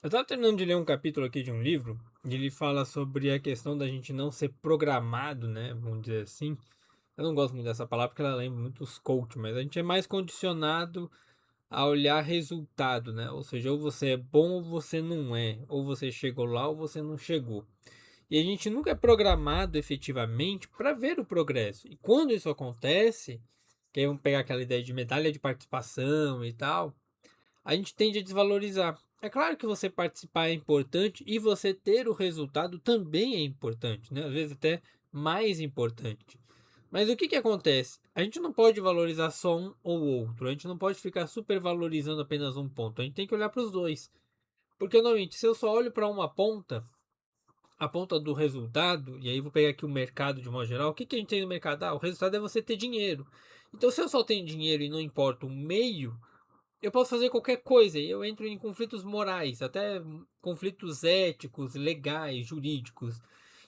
Eu tava terminando de ler um capítulo aqui de um livro, e ele fala sobre a questão da gente não ser programado, né? Vamos dizer assim. Eu não gosto muito dessa palavra porque ela lembra muito os coach, mas a gente é mais condicionado a olhar resultado, né? Ou seja, ou você é bom ou você não é, ou você chegou lá ou você não chegou. E a gente nunca é programado efetivamente para ver o progresso. E quando isso acontece, que aí vamos pegar aquela ideia de medalha de participação e tal, a gente tende a desvalorizar. É claro que você participar é importante e você ter o resultado também é importante, né? Às vezes até mais importante. Mas o que acontece? A gente não pode valorizar só um ou outro. A gente não pode ficar super valorizando apenas um ponto. A gente tem que olhar para os dois. Porque normalmente, se eu só olho para uma ponta, a ponta do resultado, e aí vou pegar aqui o mercado de modo geral, o que a gente tem no mercado? Ah, o resultado é você ter dinheiro. Então, se eu só tenho dinheiro e não importa o meio, eu posso fazer qualquer coisa e eu entro em conflitos morais, até conflitos éticos, legais, jurídicos.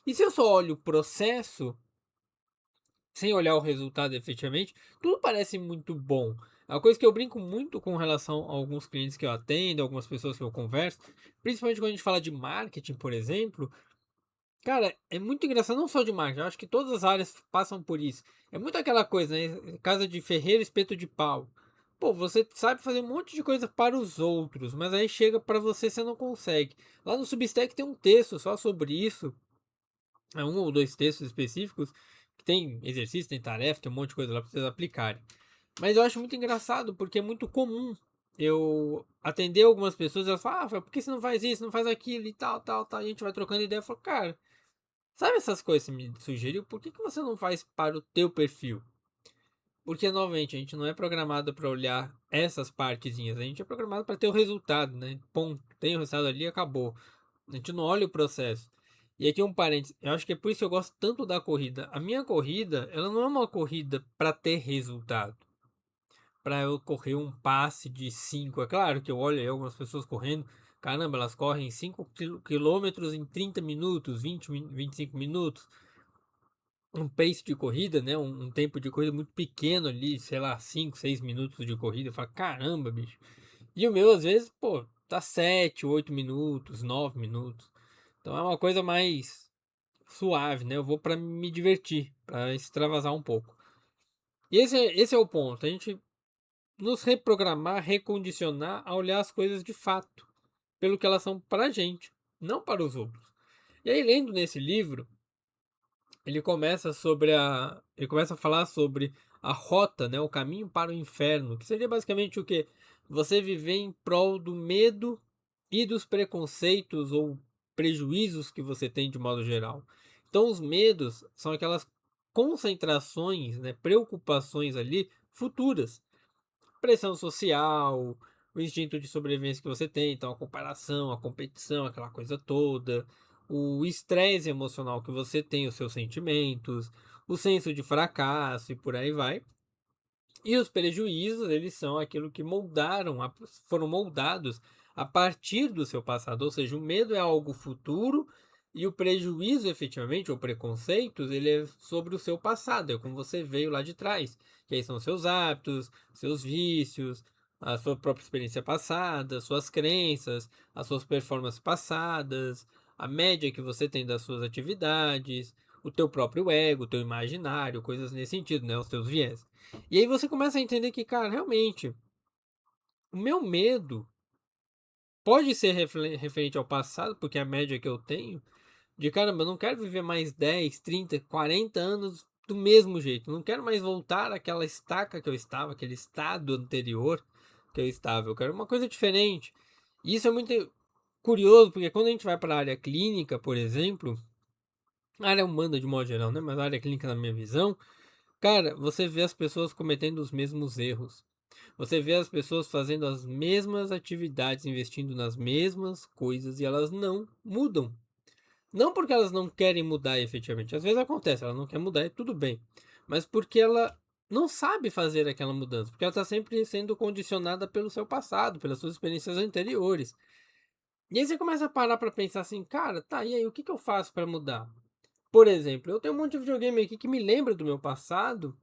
E se eu só olho o processo, sem olhar o resultado efetivamente, tudo parece muito bom. É uma coisa que eu brinco muito com relação a alguns clientes que eu atendo, algumas pessoas que eu converso, principalmente quando a gente fala de marketing, por exemplo. Cara, é muito engraçado, não só de marketing, eu acho que todas as áreas passam por isso. É muito aquela coisa, né? Casa de ferreiro, espeto de pau. Pô, você sabe fazer um monte de coisa para os outros, mas aí chega para você não consegue. Lá no Substack tem um texto só sobre isso, é um ou dois textos específicos, que tem exercício, tem tarefa, tem um monte de coisa lá para vocês aplicarem. Mas eu acho muito engraçado, porque é muito comum eu atender algumas pessoas, elas falam, ah, por que você não faz isso, não faz aquilo e tal, tal, tal. E a gente vai trocando ideia, eu falo, cara, sabe essas coisas que você me sugeriu? Por que você não faz para o teu perfil? Porque, novamente, a gente não é programado para olhar essas partezinhas. A gente é programado para ter o resultado, né? Ponto. Tem o resultado ali, acabou. A gente não olha o processo. E aqui um parênteses. Eu acho que é por isso que eu gosto tanto da corrida. A minha corrida, ela não é uma corrida para ter resultado. Para eu correr um passe de 5. É claro que eu olho aí algumas pessoas correndo. Caramba, elas correm 5 quilômetros em 30 minutos, 25 minutos, um pace de corrida, né? Um tempo de corrida muito pequeno ali, sei lá, 5 6 minutos de corrida. Eu falo, caramba, bicho. E o meu, às vezes, pô, tá 7 8 minutos, 9 minutos. Então é uma coisa mais suave, né? Eu vou para me divertir, para extravasar um pouco. E esse é o ponto. A gente nos reprogramar, recondicionar a olhar as coisas de fato, pelo que elas são para a gente, não para os outros. E aí, lendo nesse livro, ele começa a falar sobre a rota, né, o caminho para o inferno, que seria basicamente o que você viver em prol do medo e dos preconceitos ou prejuízos que você tem de modo geral. Então os medos são aquelas concentrações, né, preocupações ali futuras, pressão social, o instinto de sobrevivência que você tem, então a comparação, a competição, aquela coisa toda, o estresse emocional que você tem, os seus sentimentos, o senso de fracasso e por aí vai. E os prejuízos, eles são aquilo que foram moldados a partir do seu passado, ou seja, o medo é algo futuro e o prejuízo, efetivamente, ou preconceitos, ele é sobre o seu passado, é como você veio lá de trás, que aí são os seus hábitos, seus vícios, a sua própria experiência passada, suas crenças, as suas performances passadas, a média que você tem das suas atividades, o teu próprio ego, o teu imaginário, coisas nesse sentido, né, os teus viés. E aí você começa a entender que, cara, realmente, o meu medo pode ser referente ao passado, porque é a média que eu tenho, de caramba, eu não quero viver mais 10 30 40 anos do mesmo jeito. Eu não quero mais voltar àquela estaca que eu estava, aquele estado anterior que eu estava. Eu quero uma coisa diferente. E isso é muito curioso, porque quando a gente vai para a área clínica, por exemplo, a área humana de modo geral, né? Mas a área clínica, na minha visão, cara, você vê as pessoas cometendo os mesmos erros. Você vê as pessoas fazendo as mesmas atividades, investindo nas mesmas coisas e elas não mudam. Não porque elas não querem mudar efetivamente. Às vezes acontece, ela não quer mudar e tudo bem. Mas porque ela não sabe fazer aquela mudança. Porque ela está sempre sendo condicionada pelo seu passado, pelas suas experiências anteriores. E aí você começa a parar para pensar assim, cara, tá, e aí o que eu faço para mudar? Por exemplo, eu tenho um monte de videogame aqui que me lembra do meu passado,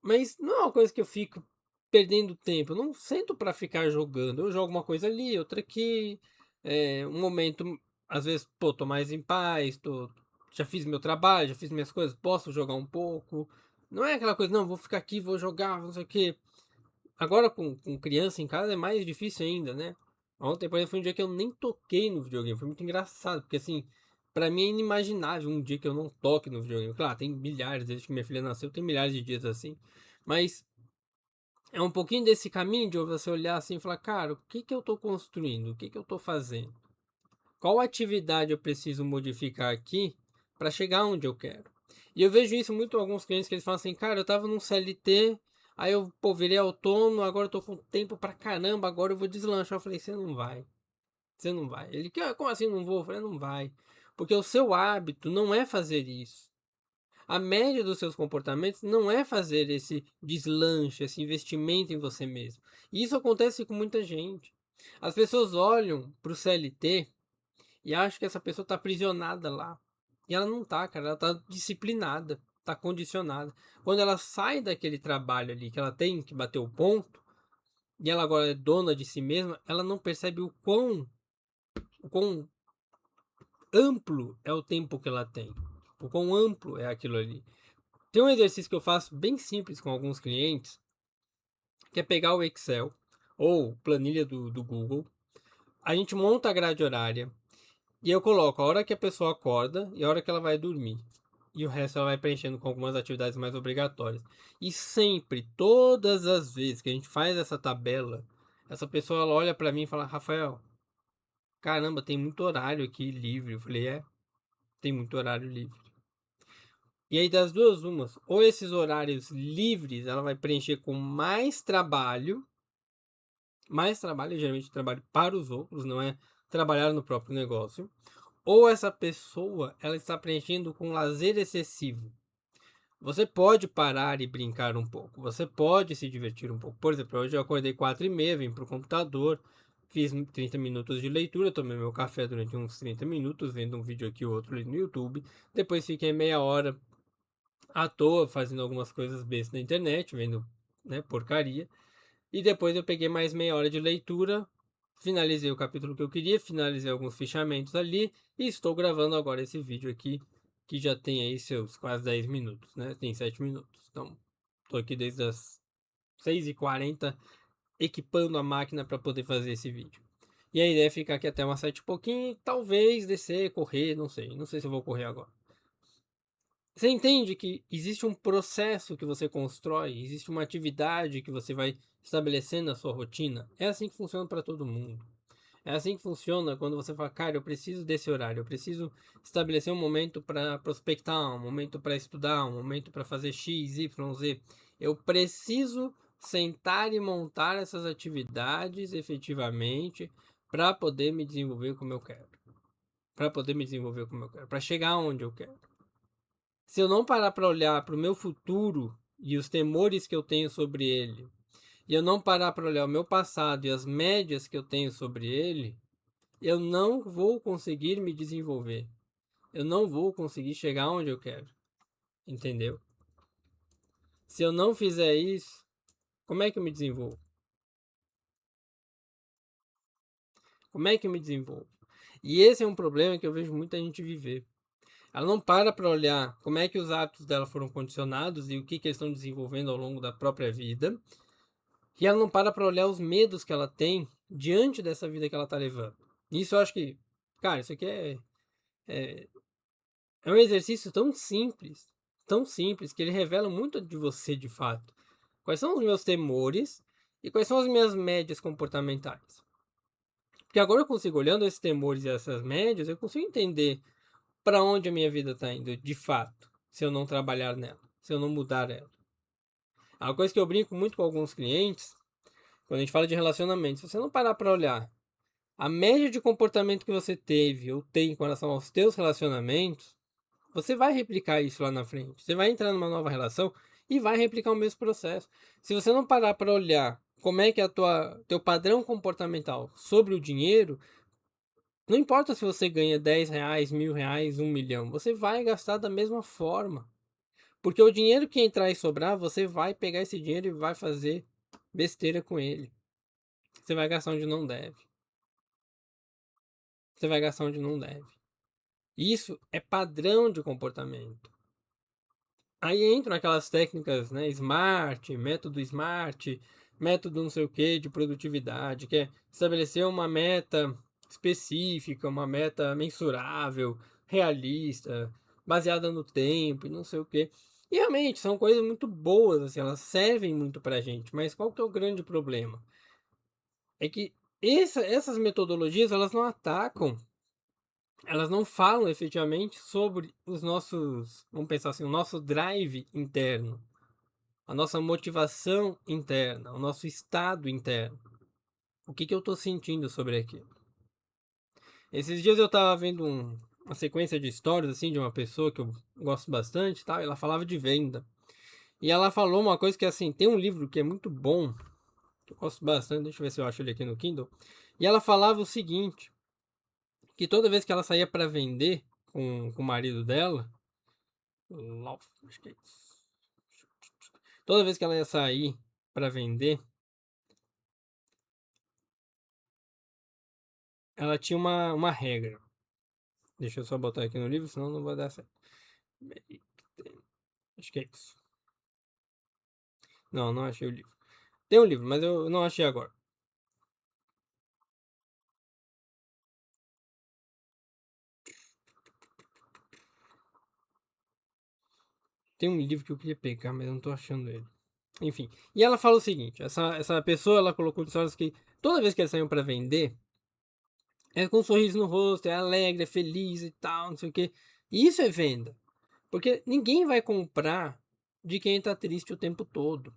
mas não é uma coisa que eu fico perdendo tempo. Eu não sento para ficar jogando. Eu jogo uma coisa ali, outra aqui. um momento, às vezes, pô, tô mais em paz, já fiz meu trabalho, já fiz minhas coisas, posso jogar um pouco. Não é aquela coisa, não, vou ficar aqui, vou jogar, não sei o quê. Agora com criança em casa é mais difícil ainda, né? Ontem, por exemplo, foi um dia que eu nem toquei no videogame. Foi muito engraçado, porque assim, pra mim é inimaginável um dia que eu não toque no videogame. Claro, tem milhares, desde que minha filha nasceu, tem milhares de dias assim. Mas é um pouquinho desse caminho de você olhar assim e falar, cara, o que que eu tô construindo? O que que eu tô fazendo? Qual atividade eu preciso modificar aqui para chegar onde eu quero? E eu vejo isso muito em alguns clientes que eles falam assim, cara, eu tava num CLT, aí eu, pô, virei autônomo, agora eu tô com tempo pra caramba, agora eu vou deslanchar. Eu falei, você não vai, você não vai. Ele, como assim não vou? Eu falei, não vai. Porque o seu hábito não é fazer isso. A média dos seus comportamentos não é fazer esse deslanche, esse investimento em você mesmo. E isso acontece com muita gente. As pessoas olham para o CLT e acham que essa pessoa está aprisionada lá. E ela não tá, cara. Ela está disciplinada, está condicionada. Quando ela sai daquele trabalho ali, que ela tem que bater o ponto, e ela agora é dona de si mesma, ela não percebe o quão amplo é o tempo que ela tem. O quão amplo é aquilo ali. Tem um exercício que eu faço bem simples com alguns clientes, que é pegar o Excel ou planilha do Google, a gente monta a grade horária e eu coloco a hora que a pessoa acorda e a hora que ela vai dormir. E o resto ela vai preenchendo com algumas atividades mais obrigatórias. E sempre, todas as vezes que a gente faz essa tabela, essa pessoa ela olha para mim e fala: Rafael, caramba, tem muito horário aqui livre. Eu falei: tem muito horário livre. E aí, das duas, umas, ou esses horários livres ela vai preencher com mais trabalho, geralmente trabalho para os outros, não é trabalhar no próprio negócio, ou essa pessoa ela está preenchendo com lazer excessivo. Você pode parar e brincar um pouco, você pode se divertir um pouco. Por exemplo, hoje eu acordei 4h30, vim para o computador, fiz 30 minutos de leitura, tomei meu café durante uns 30 minutos, vendo um vídeo aqui ou outro ali no YouTube, depois fiquei meia hora à toa fazendo algumas coisas bestas na internet, vendo, né, porcaria. E depois eu peguei mais meia hora de leitura, finalizei o capítulo que eu queria, finalizei alguns fichamentos ali e estou gravando agora esse vídeo aqui, que já tem aí seus quase 10 minutos, né? Tem 7 minutos. Então, estou aqui desde as 6h40 equipando a máquina para poder fazer esse vídeo. E a ideia é ficar aqui até umas 7 e pouquinho, e talvez descer, correr, não sei. Não sei se eu vou correr agora. Você entende que existe um processo que você constrói, existe uma atividade que você vai estabelecendo na sua rotina? É assim que funciona para todo mundo. É assim que funciona quando você fala, cara, eu preciso desse horário, eu preciso estabelecer um momento para prospectar, um momento para estudar, um momento para fazer X, Y, Z. Eu preciso sentar e montar essas atividades efetivamente para poder me desenvolver como eu quero. Para poder me desenvolver como eu quero, para chegar onde eu quero. Se eu não parar para olhar para o meu futuro e os temores que eu tenho sobre ele, e eu não parar para olhar o meu passado e as médias que eu tenho sobre ele, eu não vou conseguir me desenvolver. Eu não vou conseguir chegar onde eu quero. Entendeu? Se eu não fizer isso, como é que eu me desenvolvo? Como é que eu me desenvolvo? E esse é um problema que eu vejo muita gente viver. Ela não para olhar como é que os hábitos dela foram condicionados e o que eles estão desenvolvendo ao longo da própria vida. E ela não para olhar os medos que ela tem diante dessa vida que ela tá levando. Isso eu acho que, cara, isso aqui é, é um exercício tão simples, que ele revela muito de você de fato. Quais são os meus temores e quais são as minhas médias comportamentais? Porque agora eu consigo, olhando esses temores e essas médias, eu consigo entender para onde a minha vida está indo de fato, se eu não trabalhar nela, se eu não mudar ela. É uma coisa que eu brinco muito com alguns clientes, quando a gente fala de relacionamento, se você não parar para olhar a média de comportamento que você teve ou tem com relação aos teus relacionamentos, você vai replicar isso lá na frente. Você vai entrar numa nova relação e vai replicar o mesmo processo. Se você não parar para olhar como é que é teu padrão comportamental sobre o dinheiro, não importa se você ganha R$ 10, R$ 1.000, 1 milhão, você vai gastar da mesma forma. Porque o dinheiro que entrar e sobrar, você vai pegar esse dinheiro e vai fazer besteira com ele. Você vai gastar onde não deve. você vai gastar onde não deve. Isso é padrão de comportamento. Aí entram aquelas técnicas, né, SMART, método não sei o que de produtividade, que é estabelecer uma meta específica, uma meta mensurável, realista, baseada no tempo e não sei o que. E realmente são coisas muito boas, assim, elas servem muito pra gente, mas qual que é o grande problema? É que essas metodologias, elas não atacam, elas não falam efetivamente sobre os nossos, vamos pensar assim, o nosso drive interno, a nossa motivação interna, o nosso estado interno. O que eu estou sentindo sobre aquilo? Esses dias eu estava vendo uma sequência de histórias assim de uma pessoa que eu gosto bastante, tal, e ela falava de venda. E ela falou uma coisa que assim, tem um livro que é muito bom, que eu gosto bastante, deixa eu ver se eu acho ele aqui no Kindle. E ela falava o seguinte, que toda vez que ela saía para vender com o marido dela, acho que é isso. Toda vez que ela ia sair para vender, ela tinha uma regra. Deixa eu só botar aqui no livro, senão não vai dar certo. Acho que é isso. Não, não achei o livro. Tem um livro, mas eu não achei agora. Tem um livro que eu queria pegar, mas eu não tô achando ele. Enfim. E ela fala o seguinte: essa pessoa ela colocou histórias que toda vez que eles saíam para vender, é com um sorriso no rosto, é alegre, é feliz e tal, não sei o quê. E isso é venda. Porque ninguém vai comprar de quem tá triste o tempo todo.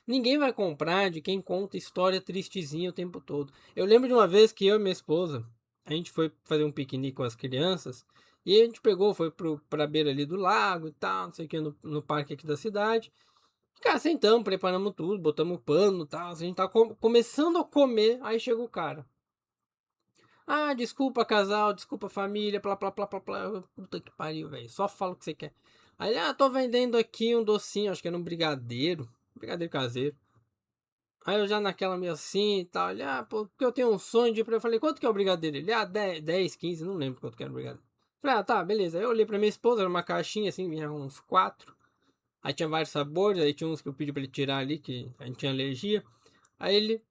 Ninguém vai comprar de quem conta história tristezinha o tempo todo. Eu lembro de uma vez que eu e minha esposa, a gente foi fazer um piquenique com as crianças, e a gente pegou, foi pra beira ali do lago e tal, não sei o que, no parque aqui da cidade. E, cara, sentamos, preparamos tudo, botamos pano e tal, a gente tá começando a comer, aí chega o cara. Ah, desculpa casal, desculpa família, plá, plá, plá, plá, plá. Puta que pariu, velho, só fala o que você quer. Aí, tô vendendo aqui um docinho, acho que era um brigadeiro caseiro. Aí eu já naquela meio assim e tal, ele, pô, porque eu tenho um sonho de ir pra... Eu falei, quanto que é o brigadeiro? Ele, 10, 15, não lembro quanto que era o brigadeiro. Falei, tá, beleza. Aí eu olhei pra minha esposa, era uma caixinha assim, vinha uns quatro. Aí tinha vários sabores, aí tinha uns que eu pedi pra ele tirar ali, que a gente tinha alergia. Aí ele,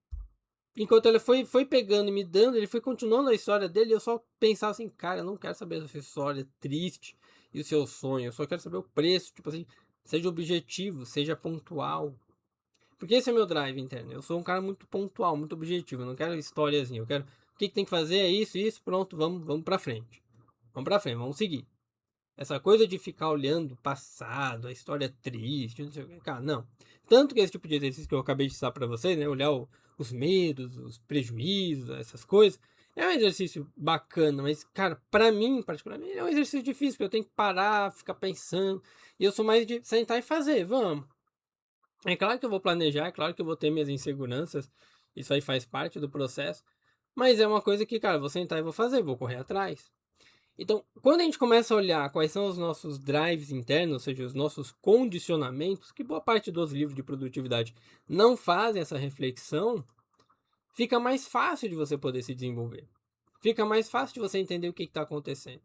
enquanto ele foi pegando e me dando, ele foi continuando a história dele, e eu só pensava assim, cara, eu não quero saber da sua história triste e o seu sonho, eu só quero saber o preço, tipo assim, seja objetivo, seja pontual. Porque esse é meu drive interno. Eu sou um cara muito pontual, muito objetivo. Eu não quero historiazinha. Eu quero. O que tem que fazer é isso, pronto, vamos pra frente. Vamos pra frente, vamos seguir. Essa coisa de ficar olhando o passado, a história triste, não sei o que. Cara, não. Tanto que esse tipo de exercício que eu acabei de citar pra vocês, né? Olhar os medos, os prejuízos, essas coisas. É um exercício bacana, mas, cara, pra mim, particularmente, é um exercício difícil, porque eu tenho que parar, ficar pensando. E eu sou mais de sentar e fazer, vamos. É claro que eu vou planejar, é claro que eu vou ter minhas inseguranças, isso aí faz parte do processo, mas é uma coisa que, cara, vou sentar e vou fazer, vou correr atrás. Então, quando a gente começa a olhar quais são os nossos drives internos, ou seja, os nossos condicionamentos, que boa parte dos livros de produtividade não fazem essa reflexão, fica mais fácil de você poder se desenvolver. Fica mais fácil de você entender o que está acontecendo.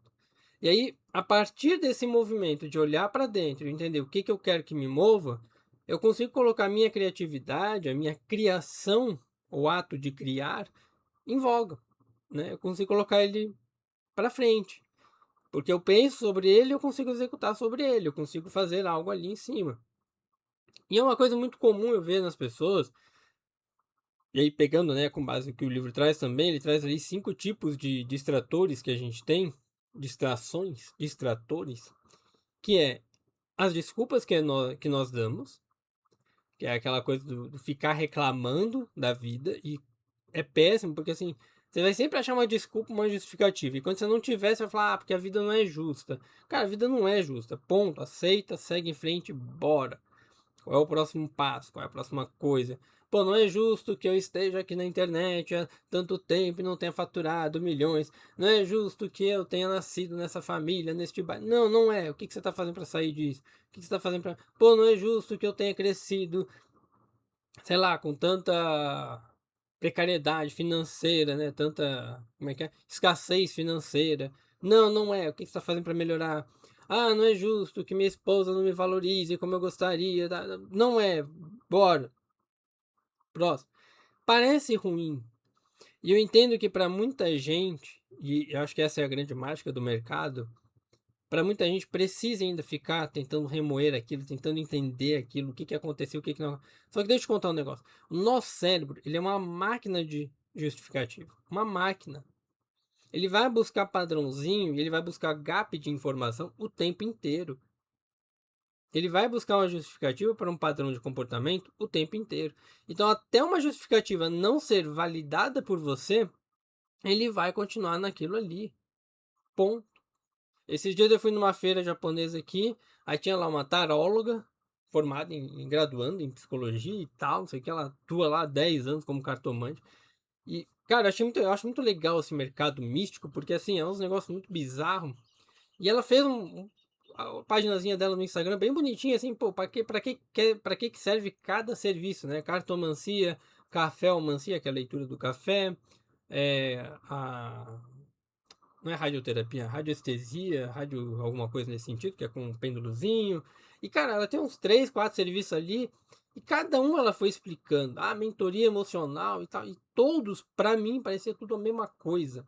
E aí, a partir desse movimento de olhar para dentro e entender o que eu quero que me mova, eu consigo colocar a minha criatividade, a minha criação, o ato de criar, em voga. Né? Eu consigo colocar ele para frente. Porque eu penso sobre ele, eu consigo executar sobre ele, eu consigo fazer algo ali em cima. E é uma coisa muito comum eu ver nas pessoas, e aí pegando, né, com base no que o livro traz também, ele traz ali 5 tipos de distratores que a gente tem, distrações, distratores, que é as desculpas que nós damos, que é aquela coisa do ficar reclamando da vida, e é péssimo, porque assim, você vai sempre achar uma desculpa, uma justificativa, e quando você não tiver, você vai falar, porque a vida não é justa. Cara, a vida não é justa, ponto, aceita, segue em frente, bora. Qual é o próximo passo? Qual é a próxima coisa? Pô, não é justo que eu esteja aqui na internet há tanto tempo e não tenha faturado milhões. Não é justo que eu tenha nascido nessa família, neste bairro. Não, não é. O que você está fazendo para sair disso? O que você está fazendo para. Pô, não é justo que eu tenha crescido, sei lá, com precariedade financeira, né? Tanta, como é que é? Escassez financeira. Não, não é. O que você está fazendo para melhorar? Ah, não é justo que minha esposa não me valorize como eu gostaria. Não é. Bora. Próximo. Parece ruim. E eu entendo que para muita gente, e eu acho que essa é a grande mágica do mercado, para muita gente precisa ainda ficar tentando remoer aquilo, tentando entender aquilo, o que que aconteceu, o que que não. Só que deixa eu te contar um negócio. O nosso cérebro, ele é uma máquina de justificativo, uma máquina. Ele vai buscar padrãozinho e ele vai buscar gap de informação o tempo inteiro. Ele vai buscar uma justificativa para um padrão de comportamento o tempo inteiro. Então, até uma justificativa não ser validada por você, ele vai continuar naquilo ali. Ponto. Esses dias eu fui numa feira japonesa aqui, aí tinha lá uma taróloga, formada graduando em psicologia e tal, não sei o que, ela atua lá há 10 anos como cartomante. E, cara, eu acho muito legal esse mercado místico, porque assim, é uns negócios muito bizarros. E ela fez a paginazinha dela no Instagram bem bonitinha, assim, pô, pra que serve cada serviço, né? Cartomancia, caféomancia, que é a leitura do café, a não é radioterapia, radioestesia, radio alguma coisa nesse sentido, que é com um pêndulozinho. E, cara, ela tem uns 3, 4 serviços ali, e cada um ela foi explicando. Ah, mentoria emocional e tal. E todos, pra mim, parecia tudo a mesma coisa.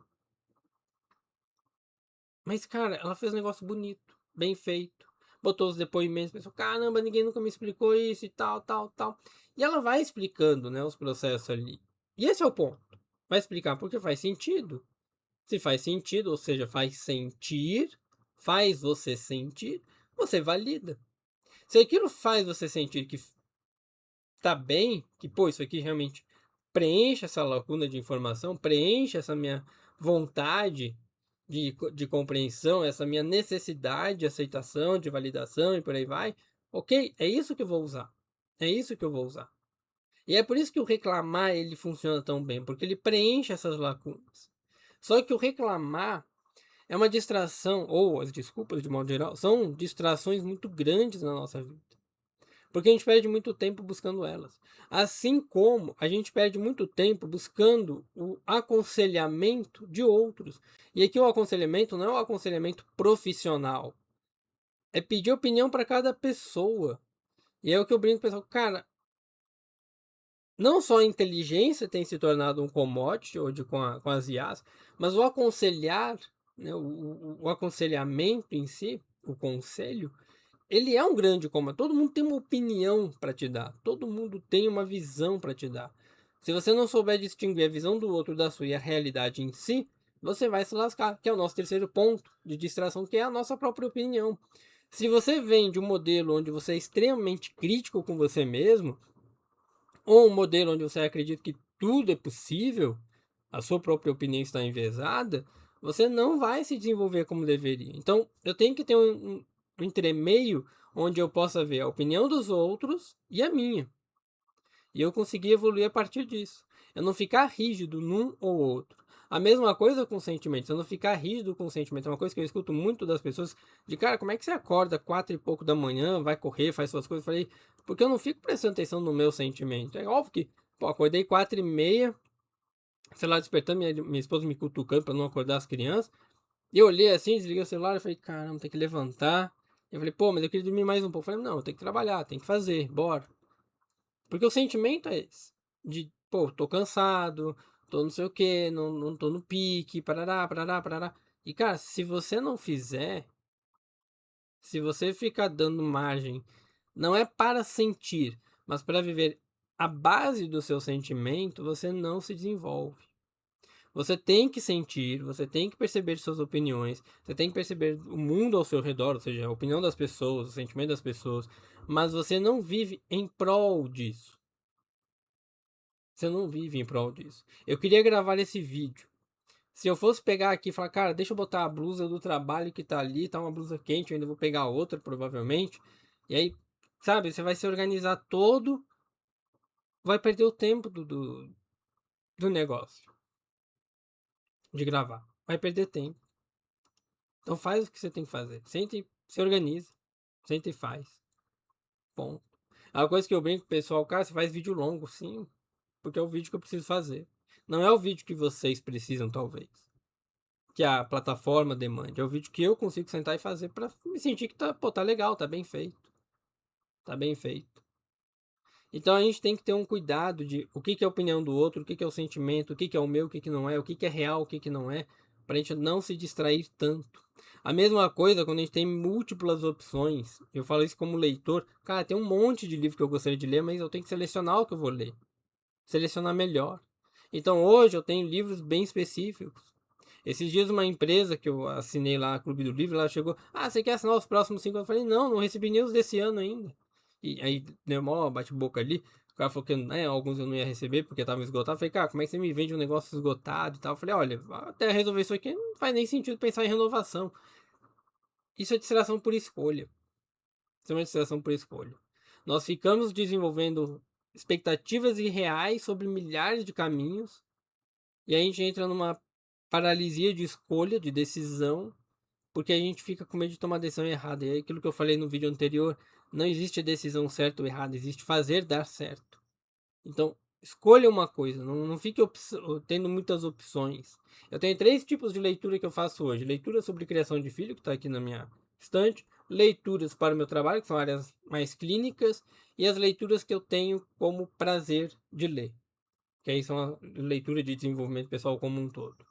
Mas, cara, ela fez um negócio bonito, bem feito. Botou os depoimentos, pensou, caramba, ninguém nunca me explicou isso e tal, tal, tal. E ela vai explicando, né, os processos ali. E esse é o ponto. Vai explicar porque faz sentido. Se faz sentido, ou seja, faz sentir, faz você sentir, você valida. Se aquilo faz você sentir que tá bem, que pô, isso aqui realmente preenche essa lacuna de informação, preenche essa minha vontade de compreensão, essa minha necessidade de aceitação, de validação e por aí vai, ok, é isso que eu vou usar. É isso que eu vou usar. E é por isso que o reclamar ele funciona tão bem, porque ele preenche essas lacunas. Só que o reclamar é uma distração, ou as desculpas de modo geral, são distrações muito grandes na nossa vida. Porque a gente perde muito tempo buscando elas. Assim como a gente perde muito tempo buscando o aconselhamento de outros. E aqui o aconselhamento não é o aconselhamento profissional. É pedir opinião para cada pessoa. E é o que eu brinco com o pessoal, cara, não só a inteligência tem se tornado um commodity hoje com as IAs, mas o aconselhar, né, o aconselhamento em si, o conselho, ele é um grande comando. Todo mundo tem uma opinião para te dar. Todo mundo tem uma visão para te dar. Se você não souber distinguir a visão do outro da sua e a realidade em si, você vai se lascar, que é o nosso terceiro ponto de distração, que é a nossa própria opinião. Se você vem de um modelo onde você é extremamente crítico com você mesmo, ou um modelo onde você acredita que tudo é possível, a sua própria opinião está enviesada, você não vai se desenvolver como deveria. Então, eu tenho que ter um entremeio onde eu possa ver a opinião dos outros e a minha. E eu conseguir evoluir a partir disso. Eu não ficar rígido num ou outro. A mesma coisa com sentimentos. Eu não ficar rígido com sentimentos. É uma coisa que eu escuto muito das pessoas. De cara, como é que você acorda 4 e pouco da manhã, vai correr, faz suas coisas? Eu falei, porque eu não fico prestando atenção no meu sentimento. É óbvio que, pô, acordei 4h30, sei lá, despertando, minha esposa me cutucando para não acordar as crianças. E eu olhei assim, desliguei o celular e falei, caramba, tem que levantar. Eu falei, pô, mas eu queria dormir mais um pouco. Eu falei, não, eu tenho que trabalhar, tem que fazer, bora. Porque o sentimento é esse. De, pô, tô cansado, tô não sei o que, não tô no pique, parará, parará, parará. E, cara, se você não fizer, se você ficar dando margem, não é para sentir, mas para viver a base do seu sentimento, você não se desenvolve. Você tem que sentir, você tem que perceber suas opiniões, você tem que perceber o mundo ao seu redor, ou seja, a opinião das pessoas, o sentimento das pessoas, mas você não vive em prol disso. Você não vive em prol disso. Eu queria gravar esse vídeo. Se eu fosse pegar aqui e falar, cara, deixa eu botar a blusa do trabalho que tá ali, tá uma blusa quente, eu ainda vou pegar outra, provavelmente. E aí, sabe, você vai se organizar todo, vai perder o tempo do negócio, de gravar. Vai perder tempo. Então faz o que você tem que fazer. Sente e se organiza. Sente e faz. Ponto. É uma coisa que eu brinco com o pessoal, cara, você faz vídeo longo, sim. porque é o vídeo que eu preciso fazer. Não é o vídeo que vocês precisam, talvez. Que a plataforma demande. É o vídeo que eu consigo sentar e fazer pra me sentir que tá legal, tá bem feito. Tá bem feito. Então a gente tem que ter um cuidado de o que é a opinião do outro, o que é o sentimento, o que é o meu, o que não é, o que é real, o que não é, pra gente não se distrair tanto. A mesma coisa quando a gente tem múltiplas opções. Eu falo isso como leitor. Cara, tem um monte de livro que eu gostaria de ler, mas eu tenho que selecionar o que eu vou ler. Selecionar melhor. Então hoje eu tenho livros bem específicos. Esses dias uma empresa que eu assinei lá, Clube do Livro, ela chegou, você quer assinar os próximos 5? Eu falei, não recebi nem os desse ano ainda. E aí deu mó bate-boca ali. O cara falou que alguns eu não ia receber porque estavam esgotados. Eu falei, cara, como é que você me vende um negócio esgotado e tal? Eu falei, olha, até resolver isso aqui não faz nem sentido pensar em renovação. Isso é distração por escolha. Isso é uma distração por escolha. Nós ficamos desenvolvendo expectativas irreais sobre milhares de caminhos e a gente entra numa paralisia de escolha, de decisão, porque a gente fica com medo de tomar a decisão errada. E é aquilo que eu falei no vídeo anterior, não existe decisão certa ou errada, existe fazer dar certo. Então, escolha uma coisa, não fique tendo muitas opções. Eu tenho 3 tipos de leitura que eu faço hoje. Leitura sobre criação de filho, que está aqui na minha estante. Leituras para o meu trabalho, que são áreas mais clínicas. E as leituras que eu tenho como prazer de ler. Que aí são a leitura de desenvolvimento pessoal como um todo.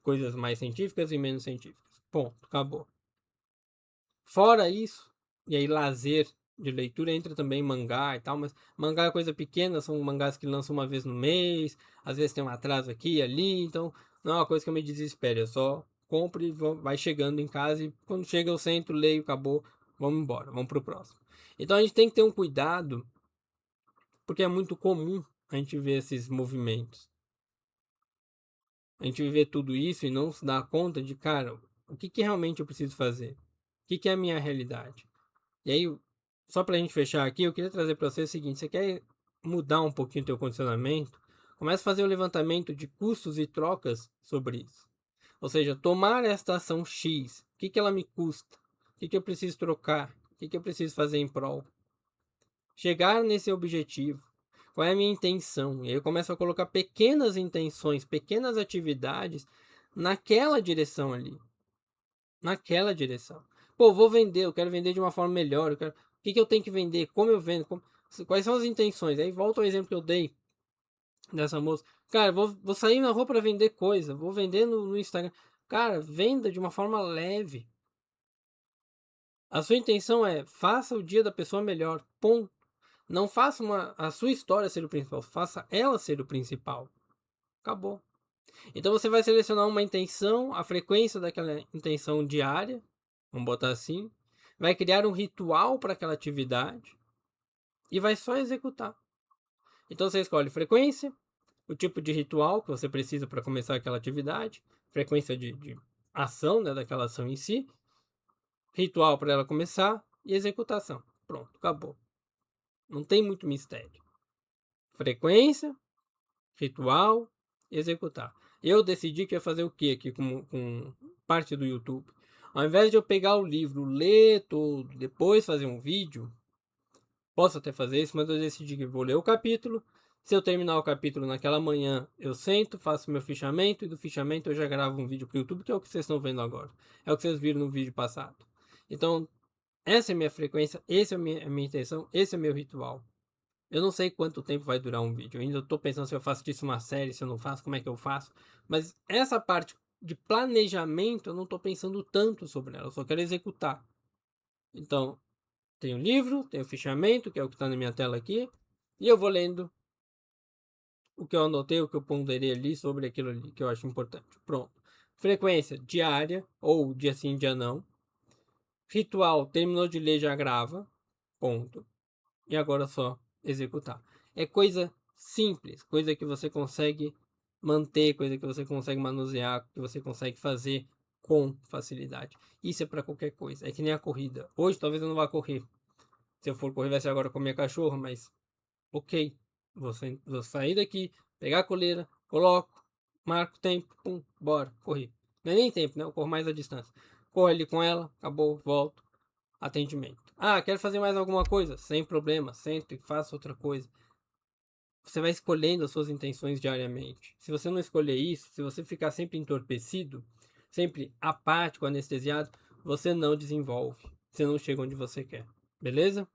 Coisas mais científicas e menos científicas. Ponto, acabou. Fora isso, e aí lazer de leitura entra também mangá e tal, mas mangá é coisa pequena, são mangás que lançam uma vez no mês, às vezes tem um atraso aqui e ali, então não é uma coisa que eu me desespero, eu só compro e vai chegando em casa e quando chega eu sento, leio, acabou, vamos embora, vamos pro próximo. Então a gente tem que ter um cuidado, porque é muito comum a gente ver esses movimentos. A gente vê tudo isso e não se dá conta de, cara, o que realmente eu preciso fazer? O que é a minha realidade? E aí, só pra gente fechar aqui, eu queria trazer para você o seguinte: você quer mudar um pouquinho o teu condicionamento? Comece a fazer o levantamento de custos e trocas sobre isso. Ou seja, tomar esta ação X, o que ela me custa? O que eu preciso trocar? O que eu preciso fazer em prol? Chegar nesse objetivo. Qual é a minha intenção? E aí eu começo a colocar pequenas intenções, pequenas atividades naquela direção ali. Naquela direção. Pô, vou vender, eu quero vender de uma forma melhor. O que eu tenho que vender? Como eu vendo? Quais são as intenções? Aí volta ao exemplo que eu dei dessa moça. Cara, vou sair na rua para vender coisa. Vou vender no Instagram. Cara, venda de uma forma leve. A sua intenção é faça o dia da pessoa melhor. Ponto. Não faça a sua história ser o principal. Faça ela ser o principal. Acabou. Então você vai selecionar uma intenção, a frequência daquela intenção diária, vamos botar assim, vai criar um ritual para aquela atividade e vai só executar. Então você escolhe frequência, o tipo de ritual que você precisa para começar aquela atividade, frequência de ação, né, daquela ação em si, ritual para ela começar e executação. Pronto, acabou. Não tem muito mistério. Frequência, ritual, executar. Eu decidi que ia fazer o que aqui com parte do YouTube. Ao invés de eu pegar o livro, ler tudo, depois fazer um vídeo, posso até fazer isso, mas eu decidi que vou ler o capítulo. Se eu terminar o capítulo naquela manhã, eu sento, faço meu fichamento e do fichamento eu já gravo um vídeo para o YouTube, que é o que vocês estão vendo agora. É o que vocês viram no vídeo passado. Então, essa é a minha frequência, essa é a minha intenção, esse é o meu ritual. Eu não sei quanto tempo vai durar um vídeo. Eu ainda estou pensando se eu faço disso uma série, se eu não faço, como é que eu faço. Mas essa parte de planejamento, eu não estou pensando tanto sobre ela. Eu só quero executar. Então, tem o livro, tem o fichamento, que é o que está na minha tela aqui. E eu vou lendo o que eu anotei, o que eu ponderei ali sobre aquilo ali que eu acho importante. Pronto. Frequência diária, ou dia sim, dia não. Ritual, terminou de ler, já grava. Ponto. E agora só executar. É coisa simples, coisa que você consegue manter, coisa que você consegue manusear, que você consegue fazer com facilidade. Isso é para qualquer coisa. É que nem a corrida. Hoje talvez eu não vá correr. Se eu for correr vai ser agora com a minha cachorra, mas ok. Vou sair daqui, pegar a coleira, coloco, marco o tempo, pum, bora, corri. Não é nem tempo, né? Eu corro mais a distância. Corro ali com ela, acabou, volto, atendimento. Quero fazer mais alguma coisa? Sem problema, sento e faço outra coisa. Você vai escolhendo as suas intenções diariamente. Se você não escolher isso, se você ficar sempre entorpecido, sempre apático, anestesiado, você não desenvolve. Você não chega onde você quer. Beleza?